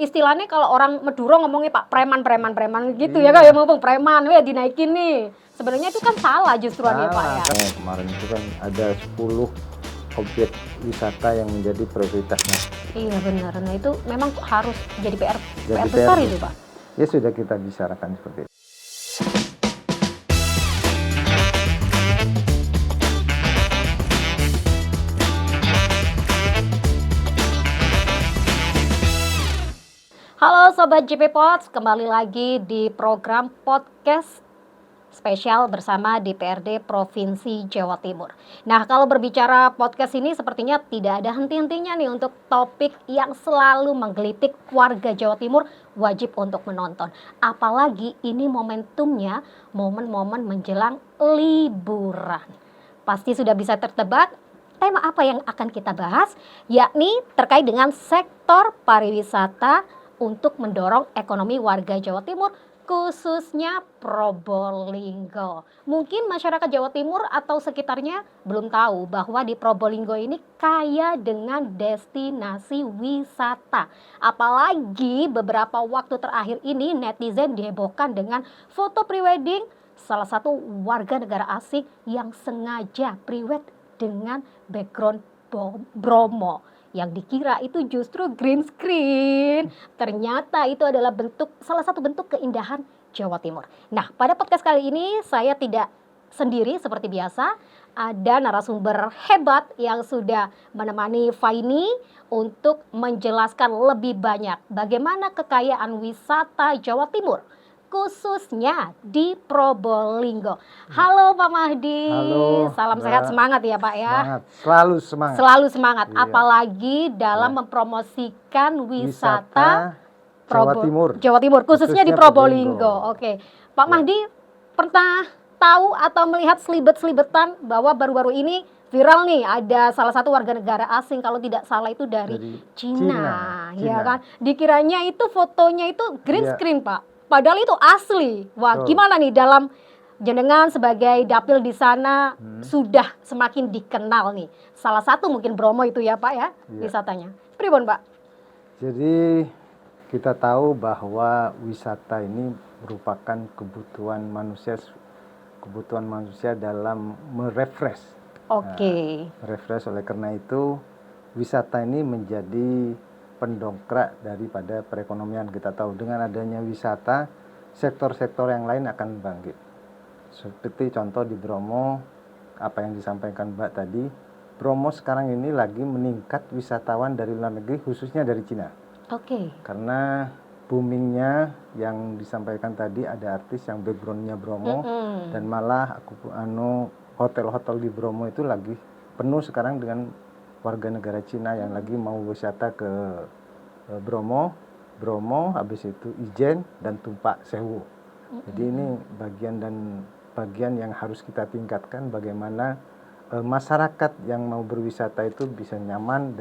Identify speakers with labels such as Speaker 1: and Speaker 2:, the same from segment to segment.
Speaker 1: Istilahnya kalau orang Madura ngomongnya Pak, preman gitu ya,
Speaker 2: Iya.
Speaker 1: kayak ngomong preman, "Weh dinaikin nih." Sebenarnya itu kan salah justruan ya Pak ya?
Speaker 2: Salah. Kemarin itu kan ada 10 objek wisata yang menjadi prioritasnya.
Speaker 1: Iya benar, nah itu memang harus jadi PR
Speaker 2: Jadi
Speaker 1: besar
Speaker 2: PR
Speaker 1: itu Pak?
Speaker 2: Ya sudah kita bicarakan seperti itu.
Speaker 1: Halo Sobat JP Pods, kembali lagi di program podcast spesial bersama DPRD Provinsi Jawa Timur. Nah, kalau berbicara podcast ini sepertinya tidak ada henti-hentinya nih untuk topik yang selalu menggelitik warga Jawa Timur, wajib untuk menonton. Apalagi ini momentumnya momen-momen menjelang liburan. Pasti sudah bisa tertebak tema apa yang akan kita bahas, yakni terkait dengan sektor pariwisata untuk mendorong ekonomi warga Jawa Timur, khususnya Probolinggo. Mungkin masyarakat Jawa Timur atau sekitarnya belum tahu bahwa di Probolinggo ini kaya dengan destinasi wisata. Apalagi beberapa waktu terakhir ini netizen dihebohkan dengan foto prewedding salah satu warga negara asing yang sengaja prewed dengan background Bromo. Yang dikira itu justru green screen. Ternyata itu adalah salah satu bentuk keindahan Jawa Timur. Nah, pada podcast kali ini saya tidak sendiri seperti biasa. Ada narasumber hebat yang sudah menemani Faini untuk menjelaskan lebih banyak bagaimana kekayaan wisata Jawa Timur, khususnya di Probolinggo. Halo Pak Mahdi.
Speaker 2: Halo,
Speaker 1: Salam
Speaker 2: Mbak.
Speaker 1: sehat, semangat ya Pak ya.
Speaker 2: Semangat, selalu semangat.
Speaker 1: Selalu semangat,
Speaker 2: Iya.
Speaker 1: apalagi dalam
Speaker 2: Ya.
Speaker 1: mempromosikan wisata
Speaker 2: Jawa Timur,
Speaker 1: khususnya di Probolinggo. Oke, Pak
Speaker 2: Ya.
Speaker 1: Mahdi pernah tahu atau melihat selibet-selibetan bahwa baru-baru ini viral nih ada salah satu warga negara asing, kalau tidak salah itu dari Cina, ya kan? Dikiranya itu fotonya itu green
Speaker 2: Ya.
Speaker 1: screen Pak, padahal itu asli. Wah,
Speaker 2: Betul.
Speaker 1: gimana nih dalam jenengan sebagai dapil di sana sudah semakin dikenal nih. Salah satu mungkin Bromo itu ya Pak ya, wisatanya. Pribon Pak?
Speaker 2: Jadi kita tahu bahwa wisata ini merupakan kebutuhan manusia dalam merefresh.
Speaker 1: Oke.
Speaker 2: Refresh, oleh karena itu wisata ini menjadi pendongkrak daripada perekonomian. Kita tahu dengan adanya wisata, sektor-sektor yang lain akan bangkit. Seperti contoh di Bromo, apa yang disampaikan Mbak tadi, Bromo sekarang ini lagi meningkat wisatawan dari luar negeri, khususnya dari Cina.
Speaker 1: Oke.
Speaker 2: Karena boomingnya yang disampaikan tadi, ada artis yang backgroundnya Bromo, dan malah hotel-hotel di Bromo itu lagi penuh sekarang dengan warga negara Cina yang lagi mau wisata ke Bromo, habis itu Ijen dan Tumpak Sewu. Jadi ini bagian yang harus kita tingkatkan, bagaimana masyarakat yang mau berwisata itu bisa nyaman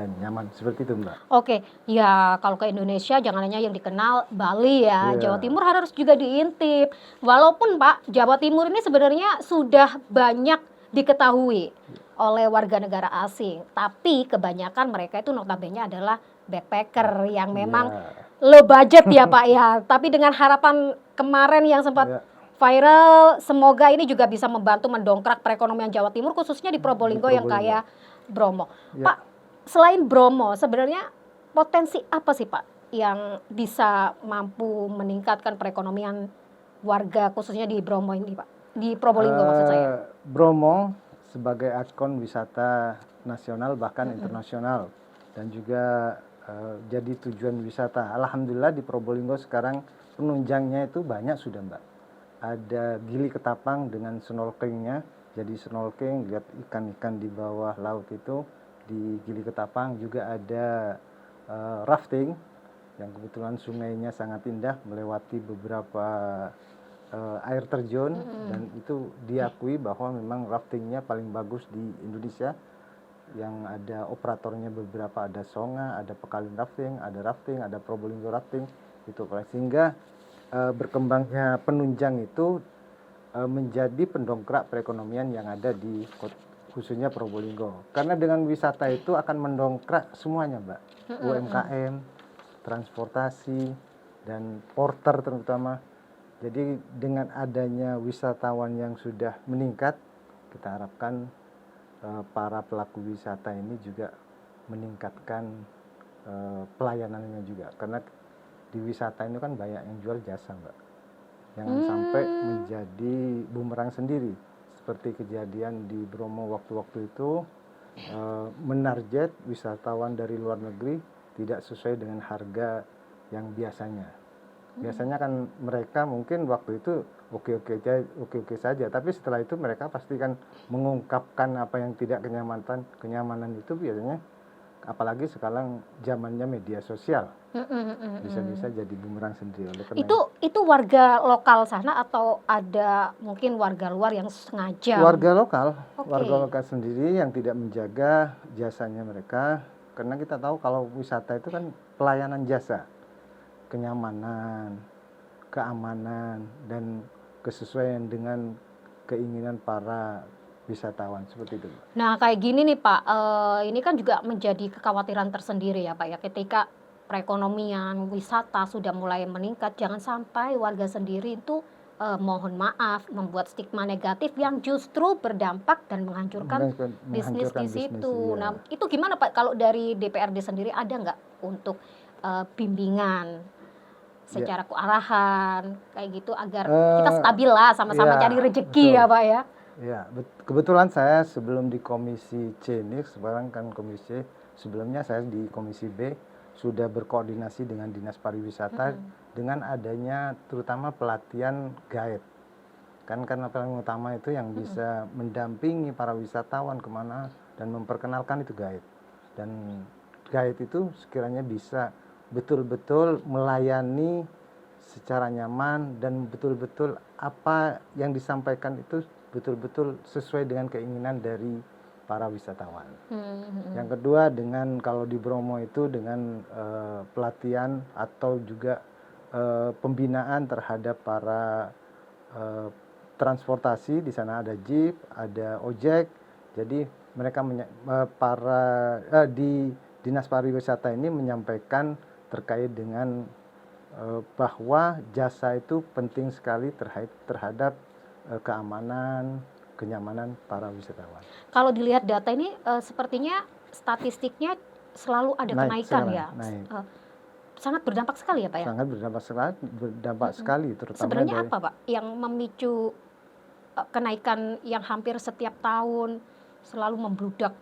Speaker 2: seperti itu Mbak.
Speaker 1: Oke, ya kalau ke Indonesia jangan hanya yang dikenal Bali ya, Jawa Timur harus juga diintip. Walaupun Pak, Jawa Timur ini sebenarnya sudah banyak diketahui oleh warga negara asing, tapi kebanyakan mereka itu notabene adalah backpacker yang memang low budget ya Pak ya. Tapi dengan harapan kemarin yang sempat viral, semoga ini juga bisa membantu mendongkrak perekonomian Jawa Timur, khususnya di Probolinggo yang kaya Bromo. Pak, selain Bromo, sebenarnya potensi apa sih Pak yang bisa mampu meningkatkan perekonomian warga khususnya di Bromo ini Pak? Di Probolinggo maksud saya.
Speaker 2: Bromo sebagai ikon wisata nasional bahkan internasional, dan juga jadi tujuan wisata. Alhamdulillah di Probolinggo sekarang penunjangnya itu banyak sudah Mbak. Ada Gili Ketapang dengan snorkelingnya, jadi snorkeling, lihat ikan-ikan di bawah laut itu di Gili Ketapang. Juga ada rafting yang kebetulan sungainya sangat indah, melewati beberapa air terjun, dan itu diakui bahwa memang raftingnya paling bagus di Indonesia, yang ada operatornya beberapa, ada Songa, ada Pekalin Rafting, ada Probolinggo Rafting, itu sehingga berkembangnya penunjang itu menjadi pendongkrak perekonomian yang ada di khususnya Probolinggo. Karena dengan wisata itu akan mendongkrak semuanya Mbak, UMKM, transportasi, dan porter terutama. Jadi dengan adanya wisatawan yang sudah meningkat, kita harapkan para pelaku wisata ini juga meningkatkan pelayanannya juga. Karena di wisata ini kan banyak yang jual jasa, Mbak. Jangan sampai menjadi bumerang sendiri. Seperti kejadian di Bromo waktu-waktu itu, menarget wisatawan dari luar negeri tidak sesuai dengan harga yang biasanya. Biasanya kan mereka mungkin waktu itu oke-oke saja, tapi setelah itu mereka pasti kan mengungkapkan apa yang tidak kenyamanan itu biasanya, apalagi sekarang zamannya media sosial, bisa-bisa jadi bumerang sendiri. Oleh karena
Speaker 1: Itu warga lokal sana atau ada mungkin warga luar yang sengaja?
Speaker 2: warga lokal sendiri yang tidak menjaga jasanya mereka, karena kita tahu kalau wisata itu kan pelayanan jasa, kenyamanan, keamanan, dan kesesuaian dengan keinginan para wisatawan, seperti itu.
Speaker 1: Nah, kayak gini nih Pak, ini kan juga menjadi kekhawatiran tersendiri ya Pak ya, ketika perekonomian wisata sudah mulai meningkat, jangan sampai warga sendiri itu mohon maaf membuat stigma negatif yang justru berdampak dan menghancurkan bisnis di situ.
Speaker 2: Iya.
Speaker 1: Nah, itu gimana Pak kalau dari DPRD sendiri ada nggak untuk bimbingan secara kearahan kayak gitu agar kita stabil lah sama-sama cari rezeki
Speaker 2: betul.
Speaker 1: ya Pak ya?
Speaker 2: Ya, kebetulan saya sebelum di Komisi C ini, sekarang kan Komisi C, sebelumnya saya di Komisi B sudah berkoordinasi dengan Dinas Pariwisata dengan adanya terutama pelatihan guide. Kan paling utama itu yang bisa mendampingi para wisatawan kemana dan memperkenalkan itu guide. Dan guide itu sekiranya bisa betul-betul melayani secara nyaman dan betul-betul apa yang disampaikan itu betul-betul sesuai dengan keinginan dari para wisatawan. Yang kedua, dengan kalau di Bromo itu dengan pelatihan atau juga pembinaan terhadap para transportasi. Di sana ada jeep, ada ojek. Jadi mereka di Dinas Pariwisata ini menyampaikan terkait dengan bahwa jasa itu penting sekali terhadap keamanan, kenyamanan para wisatawan.
Speaker 1: Kalau dilihat data ini sepertinya statistiknya selalu ada kenaikan ya. Sangat berdampak sekali ya Pak ya?
Speaker 2: Sangat berdampak sekali, terutama
Speaker 1: sebenarnya apa Pak yang memicu kenaikan yang hampir setiap tahun selalu membludak?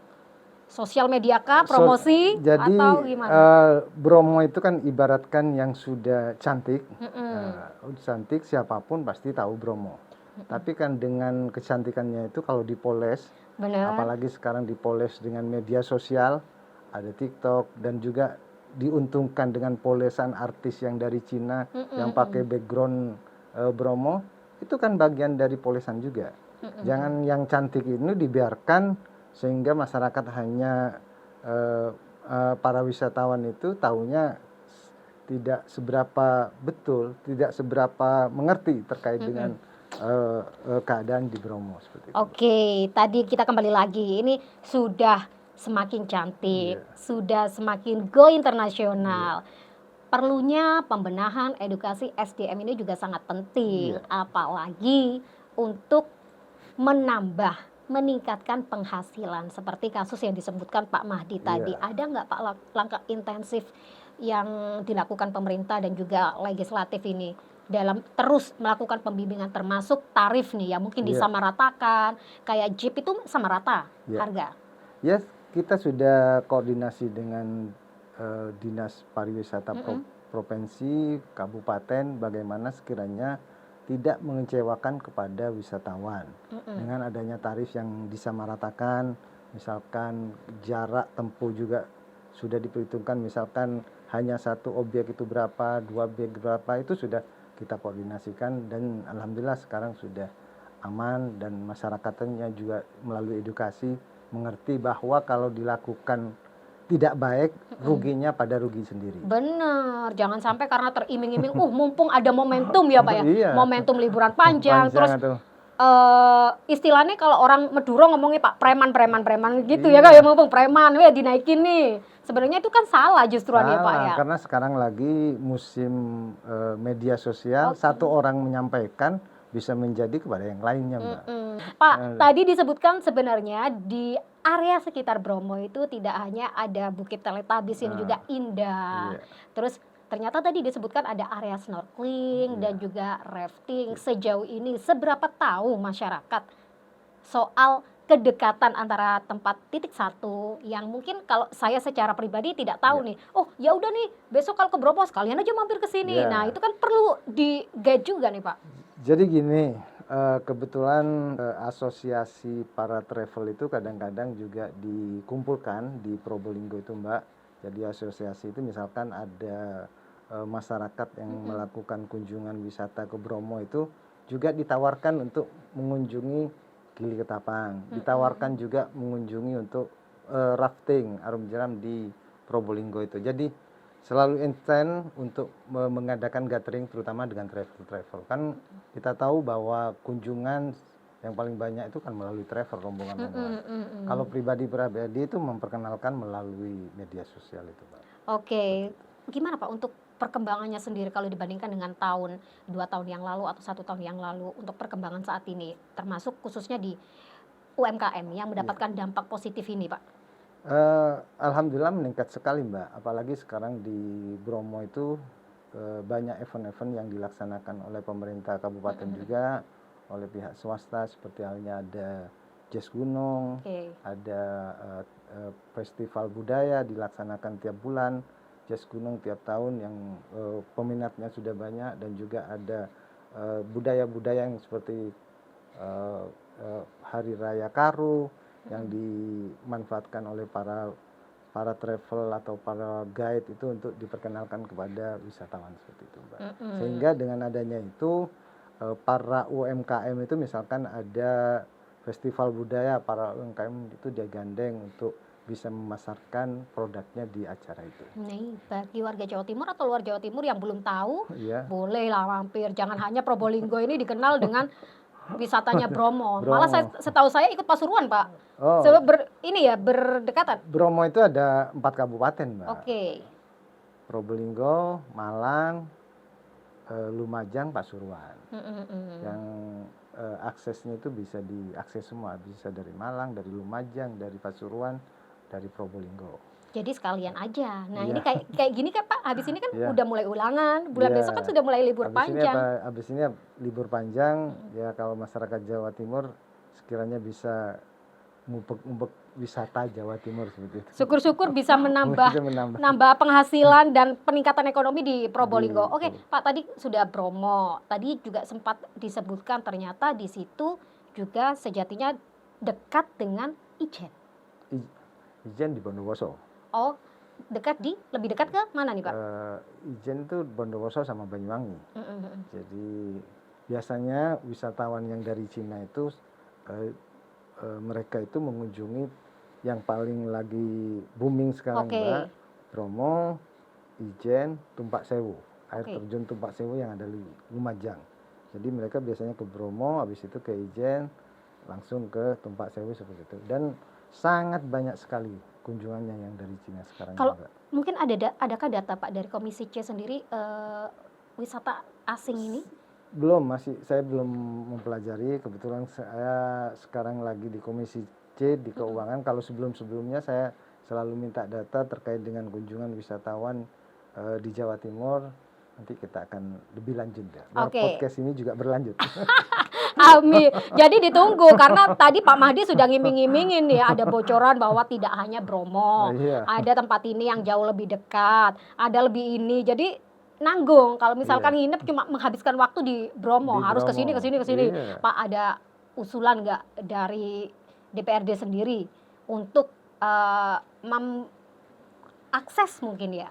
Speaker 1: Sosial media kah, promosi,
Speaker 2: jadi,
Speaker 1: atau gimana?
Speaker 2: Bromo itu kan ibaratkan yang sudah cantik, cantik siapapun pasti tahu Bromo. Tapi kan dengan kecantikannya itu kalau dipoles, apalagi sekarang dipoles dengan media sosial, ada TikTok, dan juga diuntungkan dengan polesan artis yang dari Cina yang pakai background Bromo, itu kan bagian dari polesan juga. Jangan yang cantik ini dibiarkan sehingga masyarakat hanya para wisatawan itu tahunya tidak seberapa betul, tidak seberapa mengerti terkait dengan keadaan di Bromo seperti itu.
Speaker 1: Oke, tadi kita kembali lagi, ini sudah semakin cantik, sudah semakin go internasional. Perlunya pembenahan edukasi SDM ini juga sangat penting, apalagi untuk meningkatkan penghasilan seperti kasus yang disebutkan Pak Mahdi tadi. Ada nggak Pak langkah intensif yang dilakukan pemerintah dan juga legislatif ini dalam terus melakukan pembimbingan termasuk tarif nih ya mungkin disamaratakan, kayak jeep itu sama rata harga?
Speaker 2: Kita sudah koordinasi dengan Dinas Pariwisata Provinsi, Kabupaten, bagaimana sekiranya tidak mengecewakan kepada wisatawan. Dengan adanya tarif yang disamaratakan, misalkan jarak tempuh juga sudah diperhitungkan, misalkan hanya satu objek itu berapa, dua objek berapa, itu sudah kita koordinasikan dan alhamdulillah sekarang sudah aman dan masyarakatnya juga melalui edukasi mengerti bahwa kalau dilakukan tidak baik, ruginya pada rugi sendiri.
Speaker 1: Benar, jangan sampai karena teriming-iming, mumpung ada momentum ya Pak ya, momentum liburan panjang terus istilahnya kalau orang Madura ngomongnya Pak preman gitu ya, kayak mumpung preman, dinaikin nih, Sebenarnya itu kan salah justruan ya Pak ya.
Speaker 2: Karena sekarang lagi musim media sosial, satu orang menyampaikan bisa menjadi kepada yang lainnya, Mbak.
Speaker 1: Pak, tadi disebutkan sebenarnya di area sekitar Bromo itu tidak hanya ada Bukit Teletabis yang juga indah.
Speaker 2: Iya.
Speaker 1: Terus ternyata tadi disebutkan ada area snorkeling dan juga rafting. Sejauh ini seberapa tahu masyarakat soal kedekatan antara tempat titik satu yang mungkin kalau saya secara pribadi tidak tahu nih, oh ya udah nih besok kalau ke Bromo sekalian aja mampir ke sini. Nah itu kan perlu di guide juga nih Pak.
Speaker 2: Jadi gini, kebetulan asosiasi para travel itu kadang-kadang juga dikumpulkan di Probolinggo itu Mbak. Jadi asosiasi itu misalkan ada masyarakat yang melakukan kunjungan wisata ke Bromo itu juga ditawarkan untuk mengunjungi Gili Ketapang, ditawarkan juga mengunjungi untuk rafting arum jeram di Probolinggo itu. Jadi selalu intens untuk mengadakan gathering terutama dengan travel. Kan kita tahu bahwa kunjungan yang paling banyak itu kan melalui travel rombongan-rombongan. Kalau pribadi-pribadi itu memperkenalkan melalui media sosial itu, Pak.
Speaker 1: Oke, gimana Pak untuk perkembangannya sendiri kalau dibandingkan dengan tahun 2 tahun yang lalu atau 1 tahun yang lalu untuk perkembangan saat ini, termasuk khususnya di UMKM yang mendapatkan dampak positif ini Pak?
Speaker 2: Alhamdulillah meningkat sekali Mbak, apalagi sekarang di Bromo itu banyak event-event yang dilaksanakan oleh pemerintah kabupaten juga, oleh pihak swasta seperti halnya ada Jazz Gunung, ada festival budaya dilaksanakan tiap bulan, Jazz Gunung tiap tahun yang peminatnya sudah banyak, dan juga ada budaya-budaya yang seperti Hari Raya Karu yang dimanfaatkan oleh para travel atau para guide itu untuk diperkenalkan kepada wisatawan seperti itu Mbak. Sehingga dengan adanya itu para UMKM itu misalkan ada festival budaya, para UMKM itu dia gandeng untuk bisa memasarkan produknya di acara itu.
Speaker 1: Nih, bagi warga Jawa Timur atau luar Jawa Timur yang belum tahu, bolehlah mampir. Jangan hanya Probolinggo ini dikenal dengan wisatanya Bromo. Malah setahu saya ikut Pasuruan, Pak. Berdekatan.
Speaker 2: Bromo itu ada 4 kabupaten, Mbak. Probolinggo, Malang, Lumajang, Pasuruan. Yang aksesnya itu bisa diakses semua, bisa dari Malang, dari Lumajang, dari Pasuruan, dari Probolinggo.
Speaker 1: Jadi sekalian aja. Nah ini kayak gini kan Pak, habis ini kan udah mulai ulangan, bulan besok kan sudah mulai libur panjang.
Speaker 2: Habis ini libur panjang, ya kalau masyarakat Jawa Timur sekiranya bisa ngumpet wisata Jawa Timur seperti itu.
Speaker 1: Syukur-syukur bisa menambah penghasilan dan peningkatan ekonomi di Probolinggo. Oke, Pak tadi sudah Bromo, tadi juga sempat disebutkan ternyata di situ juga sejatinya dekat dengan Ijen.
Speaker 2: Ijen di Bondowoso.
Speaker 1: Oh, lebih dekat ke mana nih Pak?
Speaker 2: Ijen itu Bondowoso sama Banyuwangi. Jadi biasanya wisatawan yang dari Cina itu mereka itu mengunjungi yang paling lagi booming sekarang Mbak, Bromo, Ijen, Tumpak Sewu, air terjun Tumpak Sewu yang ada di Lumajang. Jadi mereka biasanya ke Bromo, habis itu ke Ijen, langsung ke Tumpak Sewu seperti itu. Dan sangat banyak sekali kunjungannya yang dari Cina sekarang.
Speaker 1: Kalau mungkin adakah data Pak dari Komisi C sendiri wisata asing ini?
Speaker 2: Belum, saya belum mempelajari. Kebetulan saya sekarang lagi di Komisi C di Keuangan. Kalau sebelum-sebelumnya saya selalu minta data terkait dengan kunjungan wisatawan di Jawa Timur. Nanti kita akan lebih lanjut ya. Podcast ini juga berlanjut.
Speaker 1: Amin. Jadi ditunggu karena tadi Pak Mahdi sudah ngiming-ngimingin ya ada bocoran bahwa tidak hanya Bromo, ada tempat ini yang jauh lebih dekat, ada lebih ini. Jadi nanggung kalau misalkan nginep cuma menghabiskan waktu di Bromo, harus ke sini. Pak ada usulan nggak dari DPRD sendiri untuk akses mungkin ya,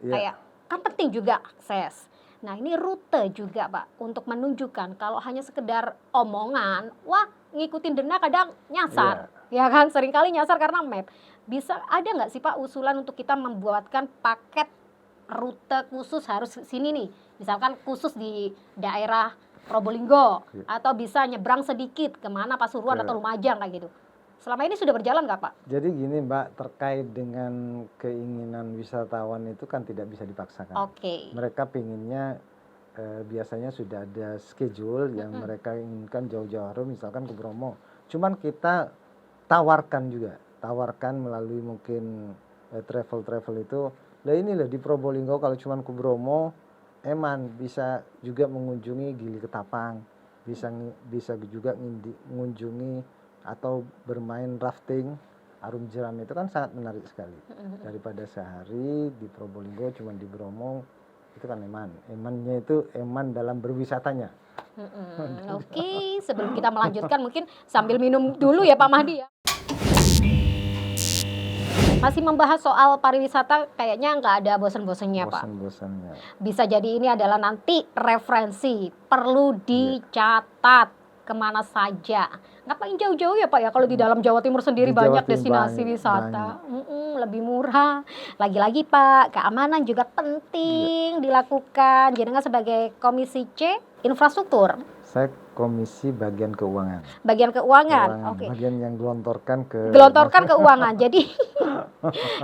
Speaker 1: kayak kan penting juga akses. Nah ini rute juga Pak untuk menunjukkan kalau hanya sekedar omongan, wah ngikutin denda kadang nyasar, ya kan seringkali nyasar karena map. Bisa ada nggak sih Pak usulan untuk kita membuatkan paket rute khusus harus sini nih, misalkan khusus di daerah Probolinggo atau bisa nyebrang sedikit kemana Pasuruan atau Lumajang kayak gitu? Selama ini sudah berjalan nggak Pak?
Speaker 2: Jadi gini Mbak, terkait dengan keinginan wisatawan itu kan tidak bisa dipaksakan.
Speaker 1: Oke.
Speaker 2: Mereka pinginnya biasanya sudah ada schedule yang mereka inginkan jauh-jauh hari, misalkan ke Bromo. Cuman kita tawarkan melalui mungkin travel itu. Lah ini loh di Probolinggo kalau cuman ke Bromo, bisa juga mengunjungi Gili Ketapang, bisa juga mengunjungi atau bermain rafting Arum Jeram, itu kan sangat menarik sekali. Daripada sehari di Probolinggo cuman di Bromo, itu kan emannya itu eman dalam berwisatanya.
Speaker 1: Oke, sebelum kita melanjutkan mungkin sambil minum dulu ya Pak Mahdi ya. Masih membahas soal pariwisata, kayaknya nggak ada bosan-bosannya Pak.
Speaker 2: Bosan-bosannya.
Speaker 1: Bisa jadi ini adalah nanti referensi, perlu dicatat kemana saja. Ngapain jauh-jauh ya Pak ya, kalau di dalam Jawa Timur sendiri
Speaker 2: Di Jawa
Speaker 1: banyak
Speaker 2: Timur
Speaker 1: destinasi wisata. Lebih murah. Lagi-lagi Pak, keamanan juga penting dilakukan. Jenengan sebagai Komisi C, infrastruktur.
Speaker 2: Saya komisi bagian keuangan.
Speaker 1: Bagian keuangan. Oke.
Speaker 2: Bagian yang gelontorkan
Speaker 1: keuangan. Jadi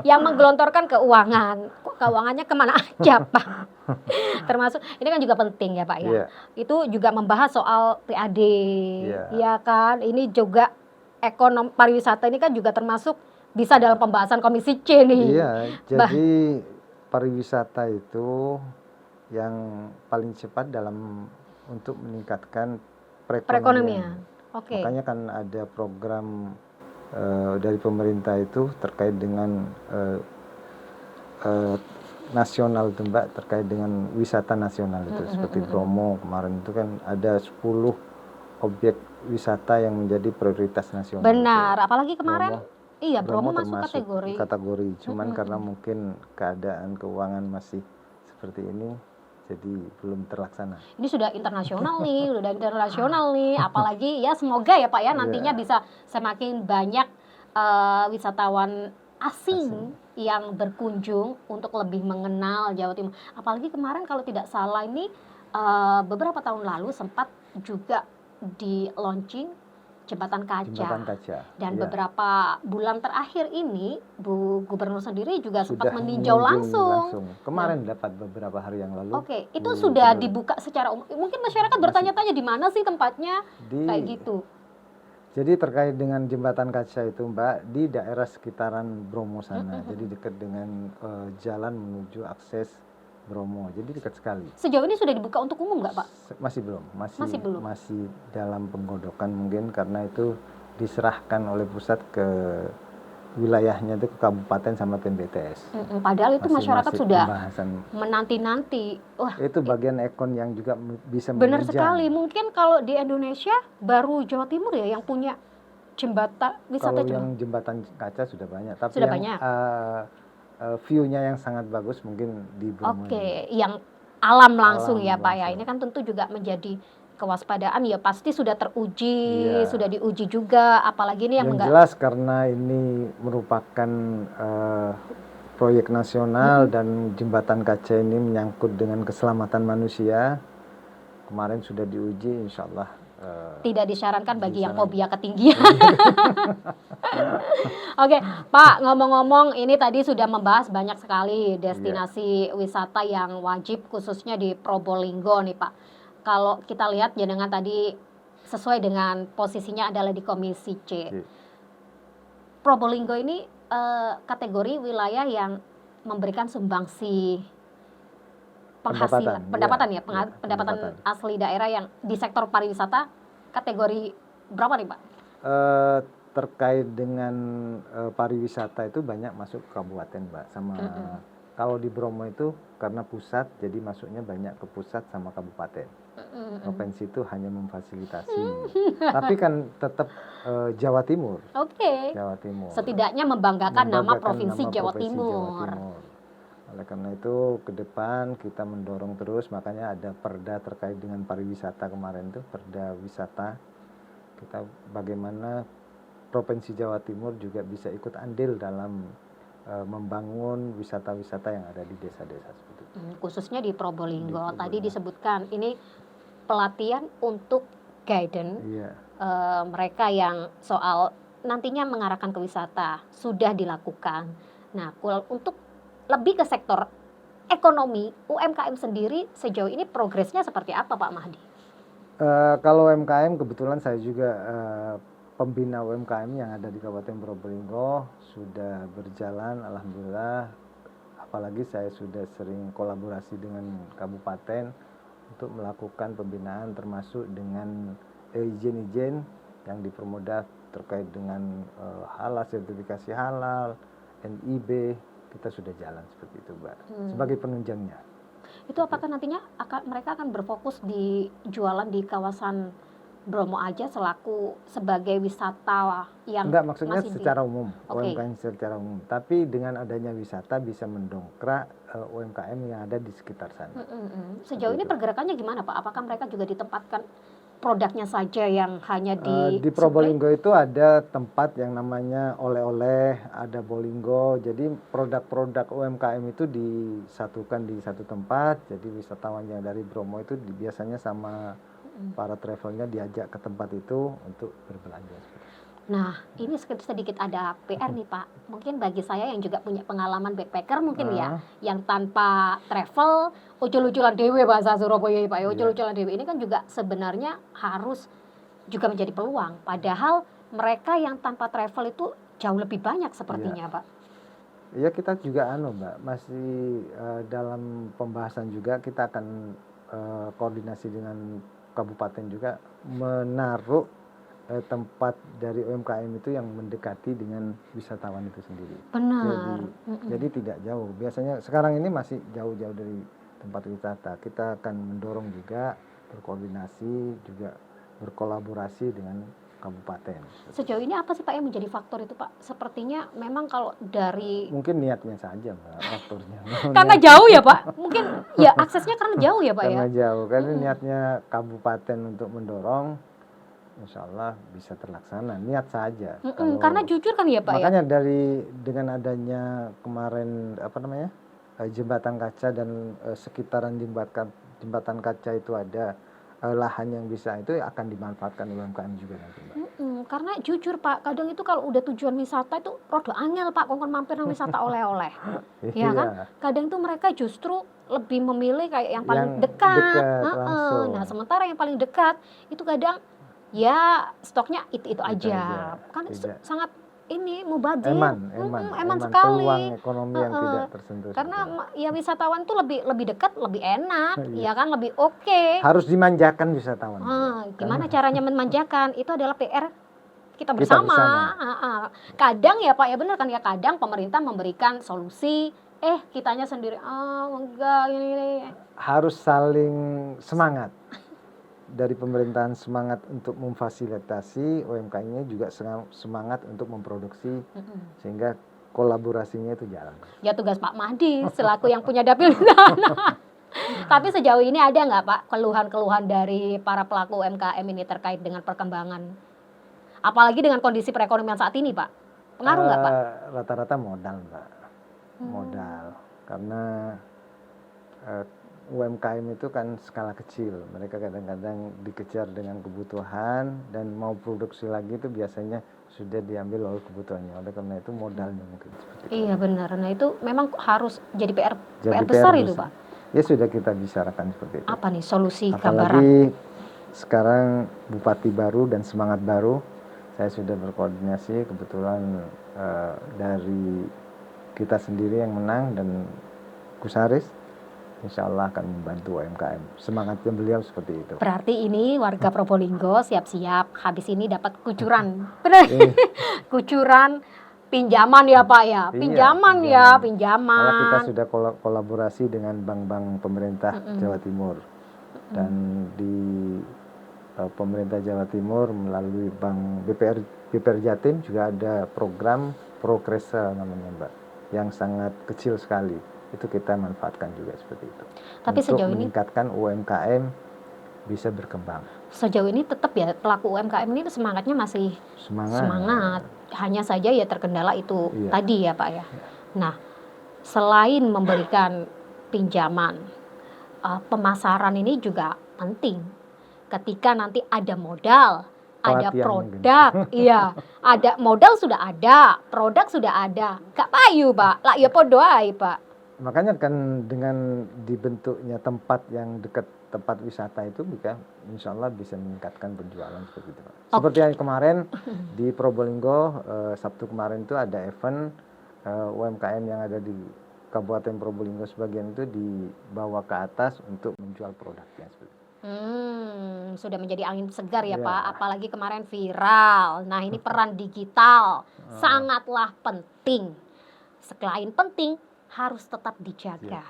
Speaker 1: yang menggelontorkan keuangan. Keuangannya kemana aja Pak? Termasuk ini kan juga penting ya Pak ya.
Speaker 2: Yeah.
Speaker 1: Itu juga membahas soal PAD. Ya kan? Ini juga ekonomi pariwisata ini kan juga termasuk bisa dalam pembahasan Komisi C nih.
Speaker 2: Iya, jadi pariwisata itu yang paling cepat untuk meningkatkan perekonomian.
Speaker 1: Oke.
Speaker 2: Makanya kan ada program dari pemerintah itu terkait dengan nasional itu Mbak, terkait dengan wisata nasional itu seperti Bromo kemarin itu kan ada 10 objek wisata yang menjadi prioritas nasional.
Speaker 1: Benar, apalagi kemarin
Speaker 2: Bromo
Speaker 1: masuk
Speaker 2: termasuk kategori. Cuman karena mungkin keadaan keuangan masih seperti ini, jadi belum terlaksana.
Speaker 1: Ini sudah internasional nih, apalagi ya semoga ya Pak ya nantinya bisa semakin banyak wisatawan asing yang berkunjung untuk lebih mengenal Jawa Timur. Apalagi kemarin kalau tidak salah ini beberapa tahun lalu sempat juga di launching Jembatan Kaca. Dan beberapa bulan terakhir ini Bu Gubernur sendiri juga sempat meninjau langsung.
Speaker 2: Kemarin dapat beberapa hari yang lalu.
Speaker 1: Oke, itu sudah dibuka secara umum. Mungkin masyarakat bertanya-tanya di mana sih tempatnya kayak gitu.
Speaker 2: Jadi terkait dengan Jembatan Kaca itu Mbak, di daerah sekitaran Bromo sana. Jadi dekat dengan jalan menuju akses Bromo, jadi dekat sekali.
Speaker 1: Sejauh ini sudah dibuka untuk umum nggak Pak?
Speaker 2: Masih belum, masih dalam penggodokan mungkin karena itu diserahkan oleh pusat ke wilayahnya itu ke kabupaten sama tim BTS.
Speaker 1: Padahal itu masyarakat sudah
Speaker 2: pembahasan.
Speaker 1: Menanti-nanti. Wah,
Speaker 2: itu bagian ekon yang juga bisa
Speaker 1: benar sekali. Mungkin kalau di Indonesia baru Jawa Timur ya yang punya jembatan wisata.
Speaker 2: Kalau yang Jembatan Kaca sudah banyak, tapi
Speaker 1: sudah
Speaker 2: yang
Speaker 1: banyak.
Speaker 2: View-nya yang sangat bagus mungkin di Bromo.
Speaker 1: Oke, yang alam langsung ya Pak ya. Ini kan tentu juga menjadi kewaspadaan ya, pasti sudah teruji, sudah diuji juga, apalagi ini yang
Speaker 2: jelas karena ini merupakan proyek nasional dan Jembatan Kaca ini menyangkut dengan keselamatan manusia. Kemarin sudah diuji, insya Allah
Speaker 1: tidak disarankan bagi yang fobia ketinggian. Oke, Pak, ngomong-ngomong ini tadi sudah membahas banyak sekali destinasi wisata yang wajib khususnya di Probolinggo nih Pak. Kalau kita lihat jenengan tadi sesuai dengan posisinya adalah di Komisi C. Probolinggo ini kategori wilayah yang memberikan sumbangsi pendapatan asli daerah yang di sektor pariwisata kategori berapa nih Pak?
Speaker 2: Terkait dengan pariwisata itu banyak masuk ke kabupaten Mbak, sama kalau di Bromo itu karena pusat jadi masuknya banyak ke pusat sama kabupaten. Provinsi itu hanya memfasilitasi, tapi kan tetap Jawa Timur. Jawa Timur.
Speaker 1: Setidaknya membanggakan nama Provinsi Jawa Timur.
Speaker 2: Oleh karena itu ke depan kita mendorong terus, makanya ada perda terkait dengan pariwisata kemarin itu, perda wisata. Kita bagaimana Provinsi Jawa Timur juga bisa ikut andil dalam membangun wisata-wisata yang ada di desa-desa seperti itu.
Speaker 1: Khususnya di Probolinggo. Tadi disebutkan ini pelatihan untuk guidance mereka yang soal nantinya mengarahkan ke wisata sudah dilakukan. Nah, untuk lebih ke sektor ekonomi, UMKM sendiri sejauh ini progresnya seperti apa Pak Mahdi?
Speaker 2: Kalau UMKM kebetulan saya juga pembina UMKM yang ada di Kabupaten Probolinggo sudah berjalan, alhamdulillah. Apalagi saya sudah sering kolaborasi dengan kabupaten untuk melakukan pembinaan termasuk dengan izin-izin yang dipermudah terkait dengan halal, sertifikasi halal, NIB, kita sudah jalan seperti itu, Mbak. Sebagai penunjangnya.
Speaker 1: Itu apakah nantinya mereka akan berfokus di jualan di kawasan Bromo aja sebagai wisata yang
Speaker 2: enggak, maksudnya
Speaker 1: masih
Speaker 2: secara umum,
Speaker 1: Oke.
Speaker 2: UMKM secara umum. Tapi dengan adanya wisata bisa mendongkrak UMKM yang ada di sekitar sana.
Speaker 1: Sejauh ini pergerakannya gimana Pak? Apakah mereka juga ditempatkan produknya saja yang hanya
Speaker 2: Di Probolinggo itu ada tempat yang namanya oleh-oleh, ada Bolinggo. Jadi produk-produk UMKM itu disatukan di satu tempat. Jadi wisatawan yang dari Bromo itu biasanya sama para travelnya diajak ke tempat itu untuk berbelanja.
Speaker 1: Nah, ini sedikit ada PR nih Pak. Mungkin bagi saya yang juga punya pengalaman backpacker mungkin ya, yang tanpa travel, ucul-uculan dewe bahasa Surabaya ya Pak ya, ucul-uculan dewe ini kan juga sebenarnya harus juga menjadi peluang. Padahal mereka yang tanpa travel itu jauh lebih banyak sepertinya Pak.
Speaker 2: Iya, kita juga Mbak, masih dalam pembahasan juga, kita akan koordinasi dengan kabupaten juga menaruh tempat dari UMKM itu yang mendekati dengan wisatawan itu sendiri.
Speaker 1: Benar.
Speaker 2: Jadi tidak jauh. Biasanya sekarang ini masih jauh-jauh dari tempat wisata. Kita akan mendorong juga, berkoordinasi juga, berkolaborasi dengan kabupaten.
Speaker 1: Sejauh ini apa sih Pak yang menjadi faktor itu Pak? Sepertinya memang kalau dari
Speaker 2: mungkin niatnya saja Mbak, faktornya.
Speaker 1: Karena jauh ya Pak? Mungkin ya aksesnya karena jauh ya Pak ya?
Speaker 2: Karena jauh, karena niatnya kabupaten untuk mendorong, insya Allah bisa terlaksana, niat saja.
Speaker 1: Karena jujur kan ya Pak
Speaker 2: makanya dengan adanya kemarin jembatan kaca dan sekitaran jembatan kaca itu ada lahan yang bisa, itu akan dimanfaatkan UMKM juga nanti Mbak.
Speaker 1: Karena jujur Pak, kadang itu kalau udah tujuan wisata itu rada angel Pak, kongkon mampir nang wisata oleh-oleh. Ya kan? Kadang tuh mereka justru lebih memilih kayak yang paling dekat.
Speaker 2: Langsung.
Speaker 1: Nah, sementara yang paling dekat itu kadang ya stoknya itu aja. Kan sangat ini mubazir. Eman sekali.
Speaker 2: Peluang ekonomi yang tidak tersentuh.
Speaker 1: Karena ya wisatawan tuh lebih dekat, lebih enak, ya kan, lebih oke.
Speaker 2: Harus dimanjakan wisatawan.
Speaker 1: Gimana caranya memanjakan? Itu adalah PR kita bersama. Kadang ya Pak ya benar kan ya, kadang pemerintah memberikan solusi, kitanya sendiri enggak ini.
Speaker 2: Harus saling semangat. Dari pemerintahan semangat untuk memfasilitasi, UMKM-nya juga semangat untuk memproduksi, sehingga kolaborasinya itu jalan.
Speaker 1: Ya tugas Pak Mahdi selaku yang punya dapil di sana. Tapi sejauh ini ada nggak Pak keluhan-keluhan dari para pelaku UMKM ini terkait dengan perkembangan, apalagi dengan kondisi perekonomian saat ini Pak? Pengaruh nggak Pak?
Speaker 2: Rata-rata modal Mbak, modal, karena UMKM itu kan skala kecil, mereka kadang-kadang dikejar dengan kebutuhan dan mau produksi lagi itu biasanya sudah diambil oleh kebutuhannya, oleh karena itu modalnya mungkin seperti itu.
Speaker 1: Iya benar, nah itu memang harus jadi PR besar itu Pak.
Speaker 2: Ya sudah kita bicarakan seperti itu.
Speaker 1: Apa nih solusi gambaran?
Speaker 2: Apalagi sekarang bupati baru dan semangat baru, saya sudah berkoordinasi, kebetulan dari kita sendiri yang menang dan Kusaris, insya Allah akan membantu UMKM. Semangatnya beliau seperti itu.
Speaker 1: Berarti ini warga Probolinggo siap-siap habis ini dapat kucuran. Benar? Kucuran pinjaman ya Pak ya. Pinjaman.
Speaker 2: Malah kita sudah kolaborasi dengan bank-bank pemerintah Jawa Timur. Dan di pemerintah Jawa Timur melalui bank BPR Jatim juga ada program Prokresa namanya Mbak, yang sangat kecil sekali. Itu kita manfaatkan juga seperti itu.
Speaker 1: Tapi
Speaker 2: untuk
Speaker 1: sejauh ini
Speaker 2: meningkatkan UMKM bisa berkembang.
Speaker 1: Sejauh ini tetap ya pelaku UMKM ini semangatnya masih semangat. Hanya saja ya terkendala itu tadi ya Pak ya. Nah, selain memberikan pinjaman, pemasaran ini juga penting. Ketika nanti ada modal, ada
Speaker 2: pelatihan
Speaker 1: produk, iya, ada modal sudah ada, produk sudah ada, gak payu Pak, lah ya podo ae Pak.
Speaker 2: Makanya kan dengan dibentuknya tempat yang dekat tempat wisata itu insya Allah bisa meningkatkan penjualan seperti itu Pak. Seperti yang kemarin di Probolinggo, Sabtu kemarin itu ada event UMKM yang ada di Kabupaten Probolinggo sebagian itu dibawa ke atas untuk menjual produknya seperti itu.
Speaker 1: Sudah menjadi angin segar ya
Speaker 2: Iya.
Speaker 1: Pak, apalagi kemarin viral. Nah ini peran digital sangatlah penting. Selain penting, harus tetap dijaga.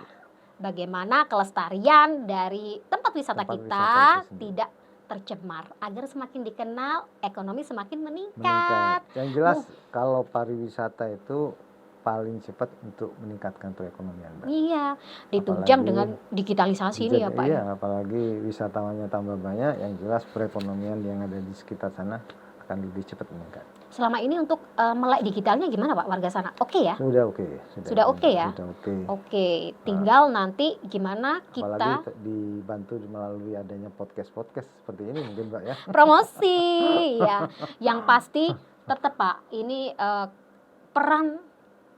Speaker 1: Bagaimana kelestarian dari tempat wisata
Speaker 2: Tempat
Speaker 1: kita
Speaker 2: wisata itu sendiri.
Speaker 1: tidak tercemar, agar semakin dikenal, ekonomi semakin meningkat.
Speaker 2: Yang jelas kalau pariwisata itu paling cepat untuk meningkatkan perekonomian, Mbak.
Speaker 1: Iya, ditunjang
Speaker 2: Apalagi
Speaker 1: dengan digitalisasi ini ya Pak.
Speaker 2: Iya, apalagi wisatawannya tambah banyak, yang jelas perekonomian yang ada di sekitar sana akan lebih cepat meningkat.
Speaker 1: Selama ini untuk melek digitalnya gimana Pak warga sana? Oke ya?
Speaker 2: Sudah oke.
Speaker 1: Sudah oke ya?
Speaker 2: Sudah oke.
Speaker 1: Oke, tinggal nanti gimana kita
Speaker 2: Apalagi dibantu melalui adanya podcast seperti ini mungkin Mbak ya.
Speaker 1: promosi ya. Yang pasti tetap Pak, ini peran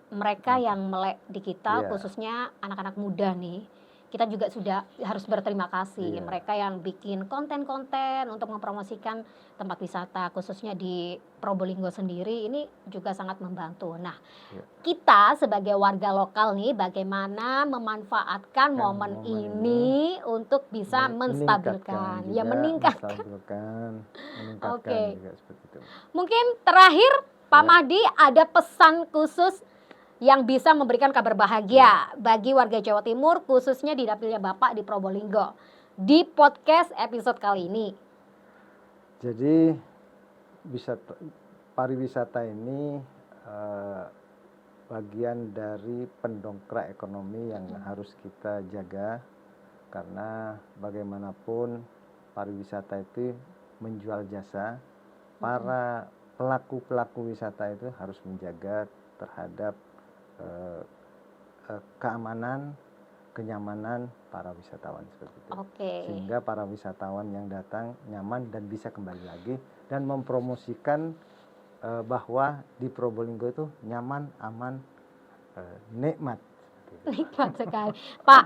Speaker 1: mereka yang melek digital,
Speaker 2: Iya.
Speaker 1: khususnya anak-anak muda nih, kita juga sudah harus berterima kasih.
Speaker 2: Iya.
Speaker 1: Mereka yang bikin konten-konten untuk mempromosikan tempat wisata, khususnya di Probolinggo sendiri, ini juga sangat membantu. Nah,
Speaker 2: Iya.
Speaker 1: kita sebagai warga lokal nih, bagaimana memanfaatkan momen
Speaker 2: momen
Speaker 1: ini untuk bisa menstabilkan, ya meningkatkan.
Speaker 2: meningkatkan
Speaker 1: Oke.
Speaker 2: juga seperti itu.
Speaker 1: Mungkin terakhir Pak
Speaker 2: Ya.
Speaker 1: Mahdi ada pesan khusus yang bisa memberikan kabar bahagia bagi warga Jawa Timur, khususnya di dapilnya Bapak di Probolinggo, di podcast episode kali ini.
Speaker 2: Jadi pariwisata ini bagian dari pendongkrak ekonomi yang harus kita jaga, karena bagaimanapun pariwisata itu menjual jasa. Para pelaku wisata itu harus menjaga terhadap keamanan, kenyamanan para wisatawan seperti itu.
Speaker 1: Oke.
Speaker 2: Sehingga para wisatawan yang datang nyaman dan bisa kembali lagi dan mempromosikan bahwa di Probolinggo itu nyaman, aman, nikmat.
Speaker 1: Nikmat sekali. Pak,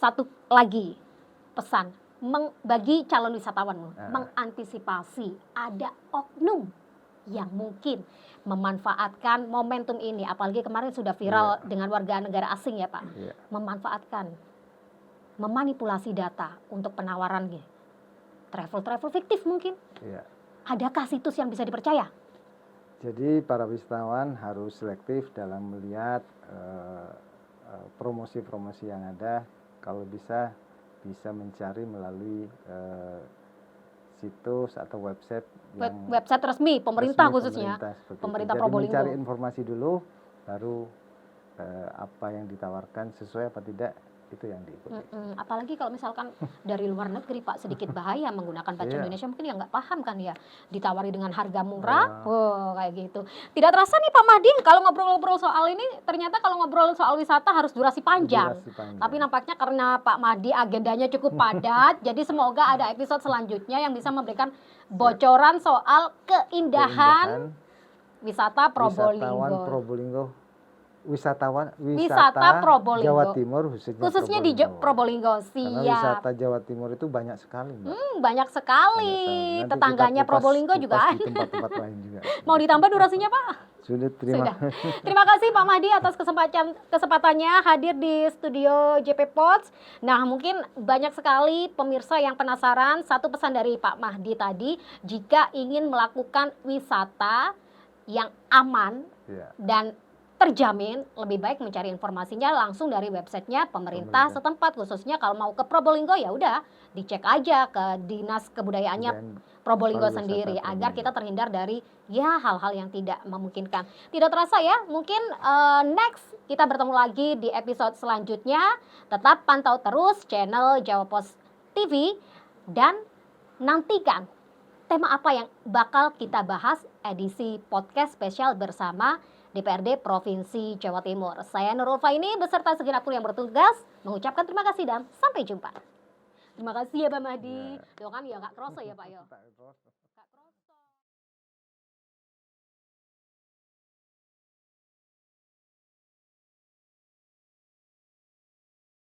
Speaker 1: satu lagi pesan bagi calon wisatawan, mengantisipasi ada oknum yang mungkin memanfaatkan momentum ini, apalagi kemarin sudah viral dengan warga negara asing ya Pak, memanfaatkan, memanipulasi data untuk penawaran travel fiktif mungkin. Adakah situs yang bisa dipercaya?
Speaker 2: Jadi para wisatawan harus selektif dalam melihat promosi-promosi yang ada. Kalau bisa mencari melalui situs atau website
Speaker 1: website resmi pemerintah khususnya pemerintah Probolinggo.
Speaker 2: Mencari informasi dulu, baru apa yang ditawarkan sesuai apa tidak, itu yang diikuti.
Speaker 1: Apalagi kalau misalkan dari luar negeri Pak, sedikit bahaya menggunakan bahasa Indonesia, mungkin ya nggak paham kan ya, ditawari dengan harga murah, kayak gitu. Tidak terasa nih Pak Mahdi, kalau ngobrol-ngobrol soal ini, ternyata kalau ngobrol soal wisata harus durasi panjang. Tapi nampaknya karena Pak Mahdi agendanya cukup padat, jadi semoga ada episode selanjutnya yang bisa memberikan bocoran soal keindahan wisata Probolinggo.
Speaker 2: Wisata
Speaker 1: Probolinggo.
Speaker 2: Jawa Timur
Speaker 1: khususnya di Probolinggo.
Speaker 2: Karena wisata Jawa Timur itu banyak sekali, Mbak.
Speaker 1: Banyak sekali. Tetangganya Probolinggo juga ada.
Speaker 2: Di tempat-tempat lain juga.
Speaker 1: Mau ditambah durasinya Pak?
Speaker 2: Sudah.
Speaker 1: Terima kasih Pak Mahdi atas kesempatannya hadir di studio JP Pods. Nah, mungkin banyak sekali pemirsa yang penasaran. Satu pesan dari Pak Mahdi tadi, jika ingin melakukan wisata yang aman dan terjamin, lebih baik mencari informasinya langsung dari websitenya pemerintah setempat, khususnya kalau mau ke Probolinggo ya udah dicek aja ke Dinas Kebudayaannya Probolinggo sendiri, agar kita terhindar dari hal-hal yang tidak memungkinkan. Tidak terasa ya, mungkin next kita bertemu lagi di episode selanjutnya. Tetap pantau terus channel Jawa Post TV dan nantikan tema apa yang bakal kita bahas edisi podcast spesial bersama DPRD Provinsi Jawa Timur. Saya Nurul Faini beserta segenap kru yang bertugas mengucapkan terima kasih dan sampai jumpa. Terima kasih ya Pak Mahdi. Tuh kan ya nggak kerasa ya Pak ya.